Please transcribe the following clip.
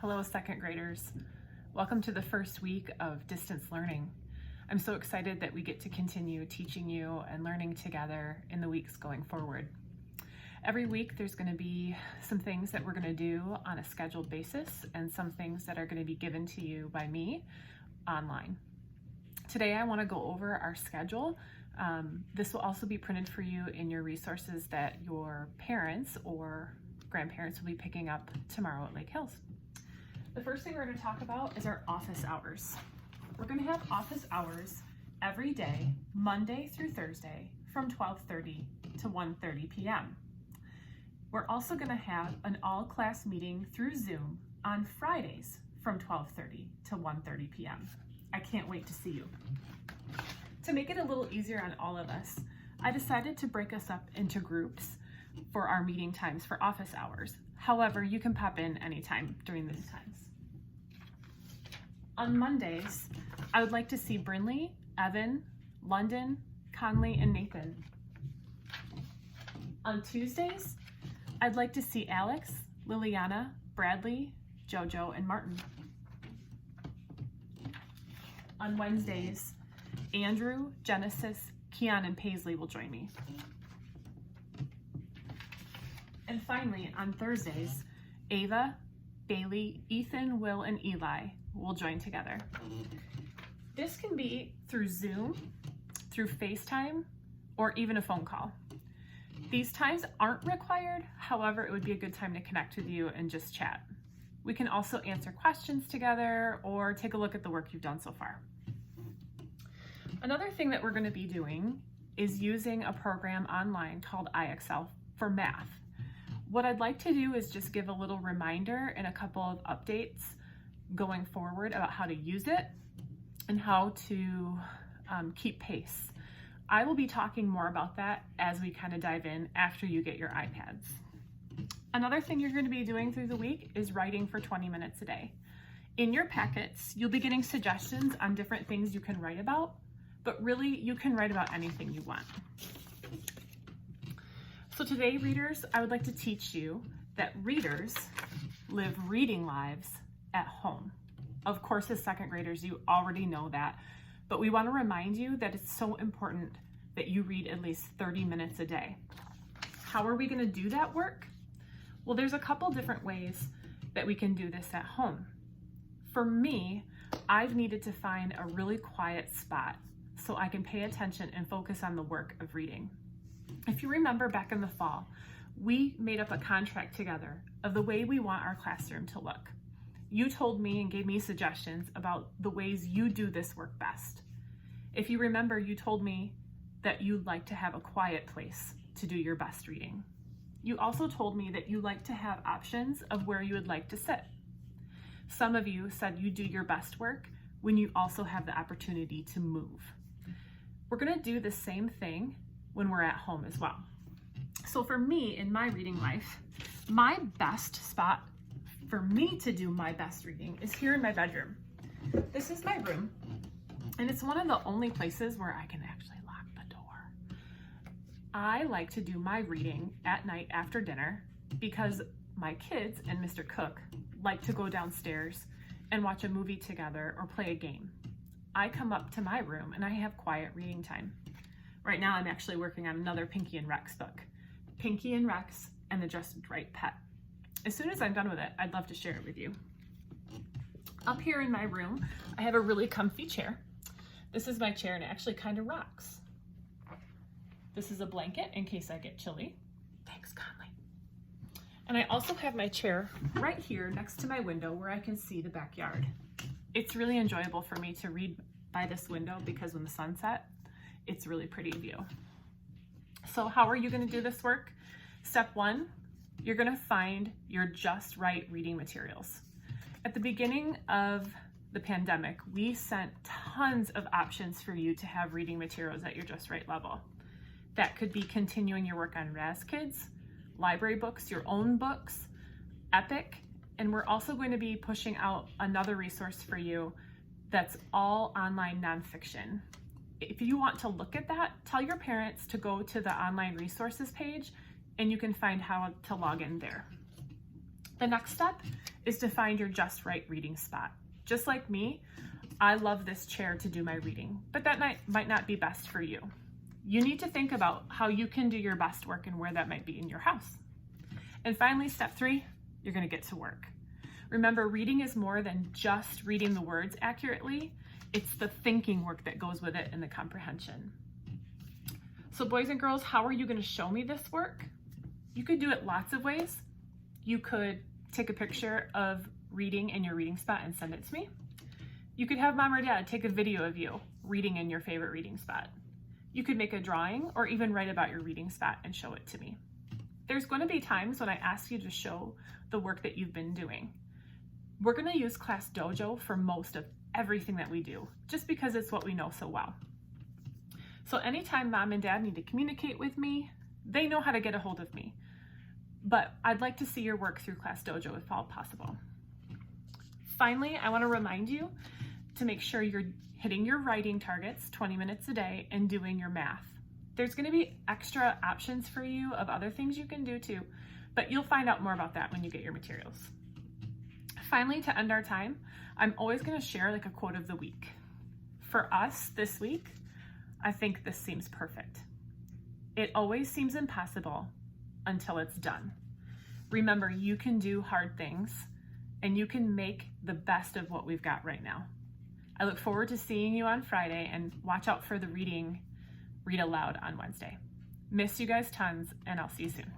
Hello, second graders. Welcome to the first week of distance learning. I'm so excited that we get to continue teaching you and learning together in the weeks going forward. Every week there's going to be some things that we're going to do on a scheduled basis and some things that are going to be given to you by me online. Today I want to go over our schedule. This will also be printed for you in your resources that your parents or grandparents will be picking up tomorrow at Lake Hills. The first thing we're going to talk about is our office hours. We're going to have office hours every day, Monday through Thursday, from 12:30 to 1:30 p.m. We're also going to have an all-class meeting through Zoom on Fridays from 12:30 to 1:30 p.m. I can't wait to see you. To make it a little easier on all of us, I decided to break us up into groups for our meeting times for office hours. However, you can pop in anytime during these times. On Mondays, I would like to see Brinley, Evan, London, Conley, and Nathan. On Tuesdays, I'd like to see Alex, Liliana, Bradley, Jojo, and Martin. On Wednesdays, Andrew, Genesis, Keon, and Paisley will join me. And finally, on Thursdays, Ava, Bailey, Ethan, Will, and Eli will join together. This can be through Zoom, through FaceTime, or even a phone call. These times aren't required, however, it would be a good time to connect with you and just chat. We can also answer questions together or take a look at the work you've done so far. Another thing that we're going to be doing is using a program online called IXL for math. What I'd like to do is just give a little reminder and a couple of updates going forward about how to use it and how to keep pace. I will be talking more about that as we kind of dive in after you get your iPads. Another thing you're going to be doing through the week is writing for 20 minutes a day. In your packets, you'll be getting suggestions on different things you can write about, but really you can write about anything you want. So today, readers, I would like to teach you that readers live reading lives at home. Of course, as second graders, you already know that, but we want to remind you that it's so important that you read at least 30 minutes a day. How are we going to do that work? Well, there's a couple different ways that we can do this at home. For me, I've needed to find a really quiet spot so I can pay attention and focus on the work of reading. If you remember back in the fall, we made up a contract together of the way we want our classroom to look. You told me and gave me suggestions about the ways you do this work best. If you remember, you told me that you'd like to have a quiet place to do your best reading. You also told me that you like to have options of where you would like to sit. Some of you said you do your best work when you also have the opportunity to move. We're going to do the same thing when we're at home as well. So for me, in my reading life, my best spot for me to do my best reading is here in my bedroom. This is my room, and it's one of the only places where I can actually lock the door. I like to do my reading at night after dinner because my kids and Mr. Cook like to go downstairs and watch a movie together or play a game. I come up to my room and I have quiet reading time. Right now I'm actually working on another Pinky and Rex book, Pinky and Rex and the Just Right Pet. As soon as I'm done with it, I'd love to share it with you. Up here in my room, I have a really comfy chair. This is my chair and it actually kind of rocks. This is a blanket in case I get chilly. Thanks, Conley. And I also have my chair right here next to my window where I can see the backyard. It's really enjoyable for me to read by this window because when the sun sets, it's a really pretty view. So how are you going to do this work? Step one, you're going to find your just right reading materials. At the beginning of the pandemic, we sent tons of options for you to have reading materials at your just right level. That could be continuing your work on Raz Kids, library books, your own books, Epic, and we're also going to be pushing out another resource for you that's all online nonfiction. If you want to look at that, tell your parents to go to the online resources page and you can find how to log in there. The next step is to find your just right reading spot. Just like me, I love this chair to do my reading, but that might not be best for you. You need to think about how you can do your best work and where that might be in your house. And finally, step 3, you're going to get to work. Remember, reading is more than just reading the words accurately. It's the thinking work that goes with it and the comprehension. So boys and girls, how are you going to show me this work? You could do it lots of ways. You could take a picture of reading in your reading spot and send it to me. You could have mom or dad take a video of you reading in your favorite reading spot. You could make a drawing or even write about your reading spot and show it to me. There's going to be times when I ask you to show the work that you've been doing. We're going to use Class Dojo for most of everything that we do, just because it's what we know so well. So anytime mom and dad need to communicate with me, they know how to get a hold of me. But I'd like to see your work through Class Dojo if all possible. Finally, I want to remind you to make sure you're hitting your writing targets 20 minutes a day and doing your math. There's going to be extra options for you of other things you can do too, but you'll find out more about that when you get your materials. Finally, to end our time, I'm always going to share like a quote of the week. For us this week, I think this seems perfect. It always seems impossible until it's done. Remember, you can do hard things and you can make the best of what we've got right now. I look forward to seeing you on Friday, and watch out for the read aloud on Wednesday. Miss you guys tons, and I'll see you soon.